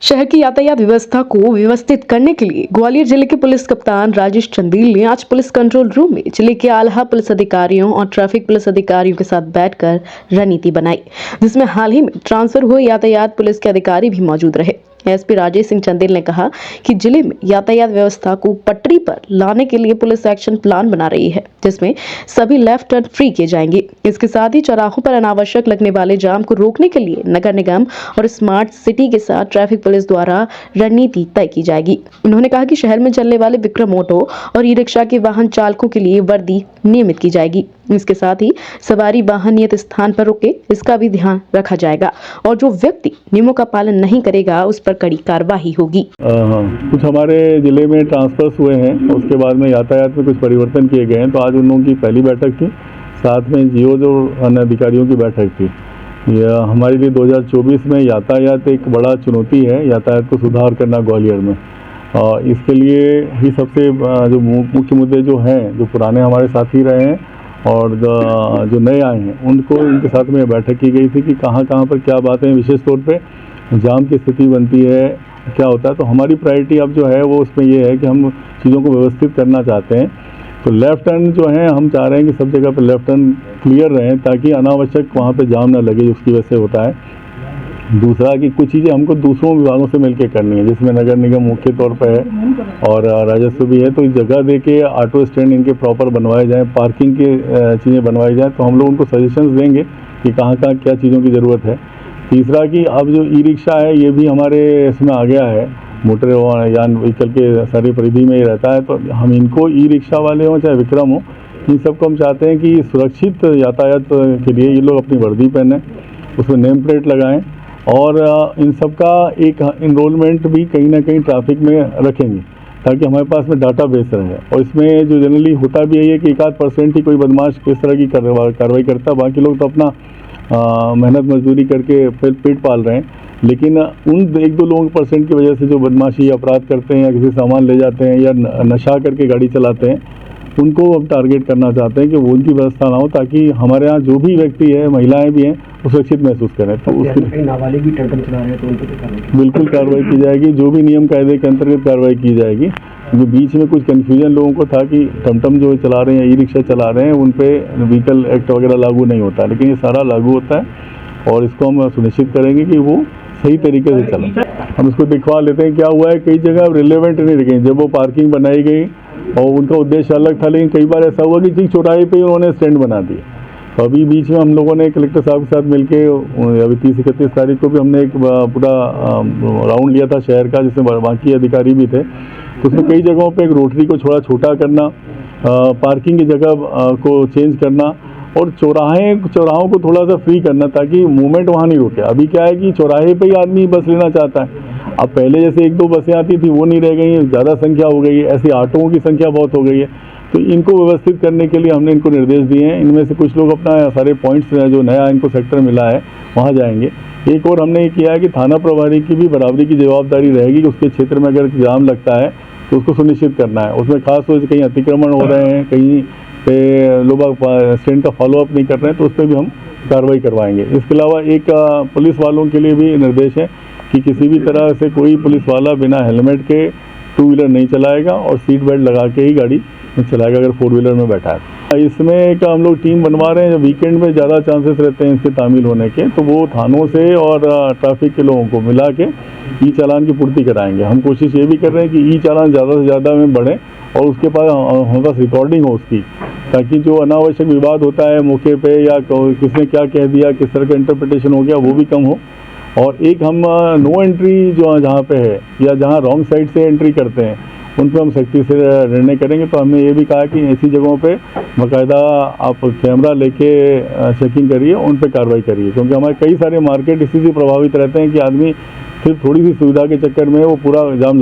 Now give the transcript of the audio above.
शहर की यातायात व्यवस्था को व्यवस्थित करने के लिए ग्वालियर जिले के पुलिस कप्तान राजेश चंदेल ने आज पुलिस कंट्रोल रूम में जिले के आला पुलिस अधिकारियों और ट्रैफिक पुलिस अधिकारियों के साथ बैठकर रणनीति बनाई, जिसमें हाल ही में ट्रांसफर हुए यातायात पुलिस के अधिकारी भी मौजूद रहे। एसपी राजेश सिंह चंदेल ने कहा कि जिले में यातायात व्यवस्था को पटरी पर लाने के लिए पुलिस एक्शन प्लान बना रही है, जिसमें सभी लेफ्ट टर्न फ्री किए जाएंगे। इसके साथ ही चौराहों पर अनावश्यक लगने वाले जाम को रोकने के लिए नगर निगम और स्मार्ट सिटी के साथ ट्रैफिक पुलिस द्वारा रणनीति तय की जाएगी। उन्होंने कहा कि शहर में चलने वाले विक्रम ऑटो और ई रिक्शा के वाहन चालकों के लिए वर्दी नियमित की जाएगी। इसके साथ ही सवारी वाहन नियत स्थान पर रुके, इसका भी ध्यान रखा जाएगा और जो व्यक्ति नियमों का पालन नहीं करेगा उस पर कड़ी कार्रवाई होगी। कुछ हमारे जिले में ट्रांसफर्स हुए हैं, उसके बाद में यातायात में कुछ परिवर्तन किए गए हैं, तो आज उन लोगों की पहली बैठक थी, साथ में जियो जो अन्य अधिकारियों की बैठक थी। यह हमारे लिए 2024 में यातायात एक बड़ा चुनौती है, यातायात को सुधार करना ग्वालियर में। इसके लिए ही सबसे जो मुख्य मुद्दे जो हैं, जो पुराने हमारे साथी रहे हैं और जो नए आए हैं, उनके साथ में बैठक की गई थी कि कहाँ पर क्या बातें, विशेष तौर पे जाम की स्थिति बनती है, क्या होता है। तो हमारी प्रायोरिटी अब जो है वो उसमें ये है कि हम चीज़ों को व्यवस्थित करना चाहते हैं। तो लेफ़्ट टर्न जो है हम चाह रहे हैं कि सब जगह पर लेफ़्ट टर्न क्लियर रहें, ताकि अनावश्यक वहाँ पे जाम ना लगे, उसकी वजह से होता है। दूसरा कि कुछ चीज़ें हमको दूसरों विभागों से मिलकर करनी है, जिसमें नगर निगम मुख्य तौर पर है और राजस्व भी है। तो जगह दे के ऑटो स्टैंड इनके प्रॉपर बनवाए जाएँ, पार्किंग की चीज़ें बनवाई जाएँ, तो हम लोग उनको सजेशंस देंगे कि कहाँ क्या चीज़ों की ज़रूरत है। तीसरा कि अब जो ई रिक्शा है ये भी हमारे इसमें आ गया है, मोटर यान व्हीकल के सारी परिधि में ही रहता है, तो हम इनको ई रिक्शा वाले हों चाहे विक्रम हो, इन सबको हम चाहते हैं कि सुरक्षित यातायात के लिए ये लोग अपनी वर्दी पहनें, उसमें नेम प्लेट लगाएं और इन सब का एक इनरोलमेंट भी कहीं ना कहीं ट्रैफिक में रखेंगे, ताकि हमारे पास में डाटा बेस रहे। और इसमें जो जनरली होता भी है कि 1-8% ही कोई बदमाश किस तरह की कार्रवाई करता है, बाकी लोग तो अपना मेहनत मजदूरी करके पेट पाल रहे हैं। लेकिन उन 1-2 लोगों % की वजह से जो बदमाशी अपराध करते हैं या किसी सामान ले जाते हैं या नशा करके गाड़ी चलाते हैं, उनको हम टारगेट करना चाहते हैं कि वो उनकी व्यवस्था ना हो, ताकि हमारे यहाँ जो भी व्यक्ति है, महिलाएं भी हैं, वो सुरक्षित महसूस करें। तो उसके नाबालिग भी टमटम चला रहे हैं तो उन पर बिल्कुल कार्रवाई की जाएगी, जो भी नियम कायदे के अंतर्गत कार्रवाई की जाएगी। जो बीच में कुछ कन्फ्यूजन लोगों को था कि टमटम जो चला रहे हैं, ई रिक्शा चला रहे हैं, उन पर व्हीकल एक्ट वगैरह लागू नहीं होता, लेकिन ये सारा लागू होता है और इसको हम सुनिश्चित करेंगे कि वो सही तरीके से चले। हम इसको दिखवा लेते हैं क्या हुआ है, कई जगह रिलेवेंट नहीं रही, जब वो पार्किंग बनाई गई और उनका उद्देश्य अलग था, लेकिन कई बार ऐसा हुआ कि ठीक चौराहे पे ही उन्होंने स्टैंड बना दिया। तो अभी बीच में हम लोगों ने कलेक्टर साहब के साथ मिलके अभी 30-31 तारीख को भी हमने एक पूरा राउंड लिया था शहर का, जिसमें बाकी अधिकारी भी थे। तो उसमें कई जगहों पे एक रोटरी को थोड़ा छोटा करना, पार्किंग की जगह को चेंज करना और चौराहों को थोड़ा सा फ्री करना, ताकि मूवमेंट वहाँ नहीं रुके। अभी क्या है कि चौराहे पे ही आदमी बस लेना चाहता है, अब पहले जैसे 1-2 बसें आती थी वो नहीं रह गई हैं, ज़्यादा संख्या हो गई है, ऐसे ऑटोओं की संख्या बहुत हो गई है। तो इनको व्यवस्थित करने के लिए हमने इनको निर्देश दिए हैं। इनमें से कुछ लोग अपना सारे पॉइंट्स जो नया इनको सेक्टर मिला है वहाँ जाएंगे। एक और हमने ये किया है कि थाना प्रभारी की भी बराबरी की जवाबदारी रहेगी कि उसके क्षेत्र में अगर जाम लगता है तो उसको सुनिश्चित करना है। उसमें खास तौर से कहीं अतिक्रमण हो रहे हैं, कहीं पे लोग स्टैंड का फॉलोअप नहीं कर रहे हैं, तो उस पर भी हम कार्रवाई करवाएंगे। इसके अलावा एक पुलिस वालों के लिए भी निर्देश है कि किसी भी तरह से कोई पुलिस वाला बिना हेलमेट के 2 व्हीलर नहीं चलाएगा और सीट बेल्ट लगा के ही गाड़ी चलाएगा अगर 4 व्हीलर में बैठा है। इसमें एक हम लोग टीम बनवा रहे हैं, जब वीकेंड में ज़्यादा चांसेस रहते हैं इसके तामील होने के, तो वो थानों से और ट्रैफिक के लोगों को मिला के ई चालान की पूर्ति कराएंगे। हम कोशिश ये भी कर रहे हैं कि ई चालान ज़्यादा से ज़्यादा में बढ़े और उसके पास हमारे पास रिकॉर्डिंग हो उसकी, ताकि जो अनावश्यक विवाद होता है मौके पे या किसने क्या कह दिया, किस तरह का इंटरप्रिटेशन हो गया, वो भी कम हो। और एक हम नो एंट्री जो जहाँ पे है या जहाँ रॉन्ग साइड से एंट्री करते हैं उन पर हम सख्ती से निर्णय करेंगे। तो हमने ये भी कहा कि ऐसी जगहों पे बाकायदा आप कैमरा लेके चेकिंग करिए, उन पे कार्रवाई करिए, क्योंकि हमारे कई सारे मार्केट इसी से प्रभावित रहते हैं कि आदमी सिर्फ थोड़ी सी सुविधा के चक्कर में वो पूरा जाम